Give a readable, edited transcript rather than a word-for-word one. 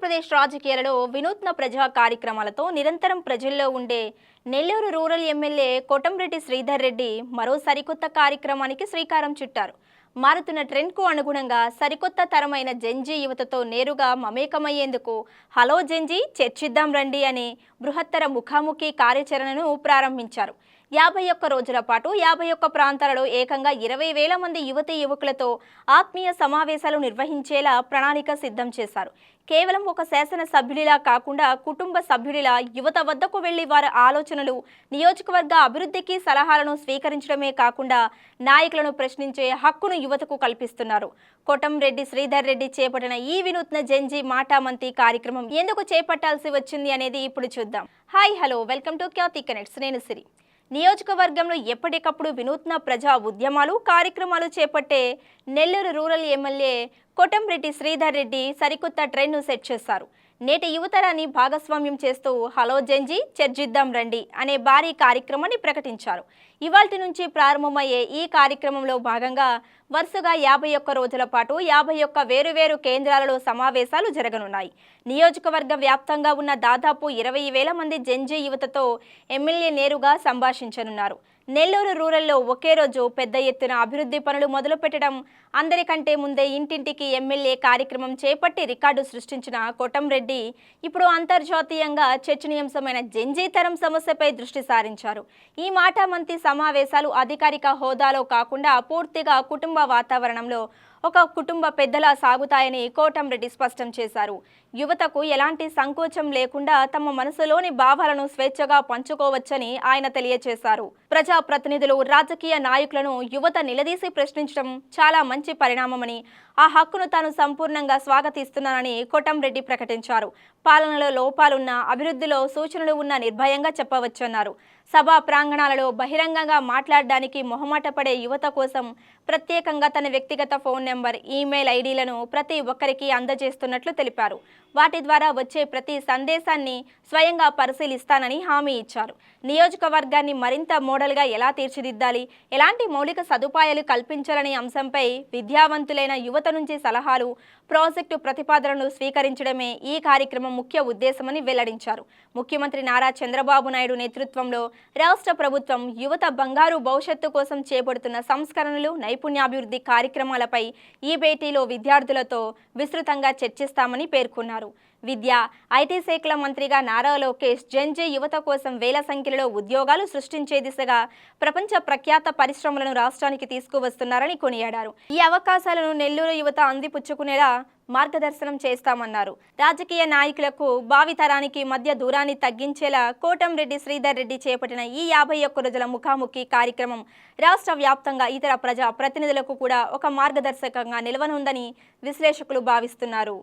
ఆంధ్రప్రదేశ్ రాజకీయాలలో వినూత్న ప్రజా కార్యక్రమాలతో నిరంతరం ప్రజల్లో ఉండే నెల్లూరు రూరల్ ఎమ్మెల్యే కోటంరెడ్డి శ్రీధర్ రెడ్డి మరో సరికొత్త కార్యక్రమానికి శ్రీకారం చుట్టారు. మారుతున్న ట్రెండ్కు అనుగుణంగా సరికొత్త తరమైన జెన్జీ యువతతో నేరుగా మమేకమయ్యేందుకు హలో జెన్జీ చర్చిద్దాం రండి అనే బృహత్తర ముఖాముఖి కార్యాచరణను ప్రారంభించారు. 51 రోజుల పాటు 51 ప్రాంతాలలో ఏకంగా 20,000 మంది యువతీ యువకులతో ఆత్మీయ సమావేశాలు నిర్వహించేలా ప్రణాళిక సిద్ధం చేశారు. కేవలం ఒక శాసన సభ్యుడిలా కాకుండా కుటుంబ సభ్యుడిలా యువత వద్దకు వెళ్లి వారి ఆలోచనలు, నియోజకవర్గ అభివృద్ధికి సలహాలను స్వీకరించడమే కాకుండా నాయకులను ప్రశ్నించే హక్కును యువతకు కల్పిస్తున్నారు. కోటంరెడ్డి శ్రీధర్ రెడ్డి చేపట్టిన ఈ వినూత్న జెన్జీ మాటామంతి కార్యక్రమం ఎందుకు చేపట్టాల్సి వచ్చింది అనేది ఇప్పుడు చూద్దాం. Hi hello, welcome to Khyati connects. నేను సిరి. నియోజకవర్గంలో ఎప్పటికప్పుడు వినూత్న ప్రజా ఉద్యమాలు కార్యక్రమాలు చేపట్టే నెల్లూరు రూరల్ ఎమ్మెల్యే కోటంరెడ్డి శ్రీధర్ రెడ్డి సరికొత్త ట్రెండ్ను సెట్ చేశారు. నేటి యువతరాన్ని భాగస్వామ్యం చేస్తూ హలో జెన్జీ చర్చిద్దాం రండి అనే భారీ కార్యక్రమాన్ని ప్రకటించారు. ఇవాల్టి నుంచి ప్రారంభమయ్యే ఈ కార్యక్రమంలో భాగంగా వరుసగా 51 రోజుల పాటు 51 వేరువేరు కేంద్రాలలో సమావేశాలు జరగనున్నాయి. నియోజకవర్గ వ్యాప్తంగా ఉన్న దాదాపు 20,000 మంది జెన్జీ యువతతో ఎమ్మెల్యే నేరుగా సంభాషించనున్నారు. నెల్లూరు రూరల్లో ఒకే రోజు పెద్ద ఎత్తున అభివృద్ధి పనులు మొదలుపెట్టడం, అందరికంటే ముందే ఇంటింటికి ఎమ్మెల్యే కార్యక్రమం చేపట్టి రికార్డు సృష్టించిన కోటంరెడ్డి ఇప్పుడు అంతర్జాతీయంగా చర్చనీయాంశమైన జెన్జీ తరం సమస్యపై దృష్టి సారించారు. ఈ మాటామంతి సమావేశాలు అధికారిక హోదాలో కాకుండా పూర్తిగా కుటుంబ వాతావరణంలో ఒక కుటుంబ పెద్దలా సాగుతాయని కోటంరెడ్డి స్పష్టం చేశారు. యువతకు ఎలాంటి సంకోచం లేకుండా తమ మనసులోని భావాలను స్వేచ్ఛగా పంచుకోవచ్చని ఆయన తెలియజేశారు. ప్రజా ప్రతినిధులు, రాజకీయ నాయకులను యువత నిలదీసి ప్రశ్నించడం చాలా మంచి పరిణామమని, ఆ హక్కును తాను సంపూర్ణంగా స్వాగతిస్తున్నానని కోటంరెడ్డి ప్రకటించారు. పాలనలో లోపాలున్నా, అభివృద్ధిలో సూచనలు ఉన్నా నిర్భయంగా చెప్పవచ్చన్నారు. సభా ప్రాంగణాలలో బహిరంగంగా మాట్లాడడానికి మొహమాట పడే యువత కోసం ప్రత్యేకంగా తన వ్యక్తిగత ఫోన్ నెంబర్, ఈమెయిల్ ఐడీలను ప్రతి ఒక్కరికి అందజేస్తున్నట్లు తెలిపారు. వాటి ద్వారా వచ్చే ప్రతి సందేశాన్ని స్వయంగా పరిశీలిస్తానని హామీ ఇచ్చారు. నియోజకవర్గాన్ని మరింత మోడల్గా ఎలా తీర్చిదిద్దాలి, ఎలాంటి మౌలిక సదుపాయాలు కల్పించాలనే అంశంపై విద్యావంతులైన యువత నుంచి సలహాలు, ప్రాజెక్టు ప్రతిపాదనలు స్వీకరించడమే ఈ కార్యక్రమం ముఖ్య ఉద్దేశమని వెల్లడించారు. ముఖ్యమంత్రి నారా చంద్రబాబు నాయుడు నేతృత్వంలో రాష్ట్ర ప్రభుత్వం యువత బంగారు భవిష్యత్తు కోసం చేపడుతున్న సంస్కరణలు, నైపుణ్యాభివృద్ధి కార్యక్రమాలపై ఈ భేటీలో విద్యార్థులతో విస్తృతంగా చర్చిస్తామని పేర్కొన్నారు. విద్య, ఐటీ శాఖల మంత్రిగా నారా లోకేష్ జెన్జీ యువత కోసం వేల సంఖ్యలో ఉద్యోగాలు సృష్టించే దిశగా ప్రపంచ ప్రఖ్యాత పరిశ్రమలను రాష్ట్రానికి తీసుకువస్తున్నారని కొనియాడారు. ఈ అవకాశాలను నెల్లూరు యువత అందిపుచ్చుకునేలా మార్గదర్శనం చేస్తామన్నారు. రాజకీయ నాయకులకు, భావితరానికి మధ్య దూరాన్ని తగ్గించేలా కోటంరెడ్డి శ్రీధర్ రెడ్డి చేపట్టిన ఈ 51 రోజుల ముఖాముఖి కార్యక్రమం రాష్ట్ర వ్యాప్తంగా ఇతర ప్రజా ప్రతినిధులకు కూడా ఒక మార్గదర్శకంగా నిలవనుందని విశ్లేషకులు భావిస్తున్నారు.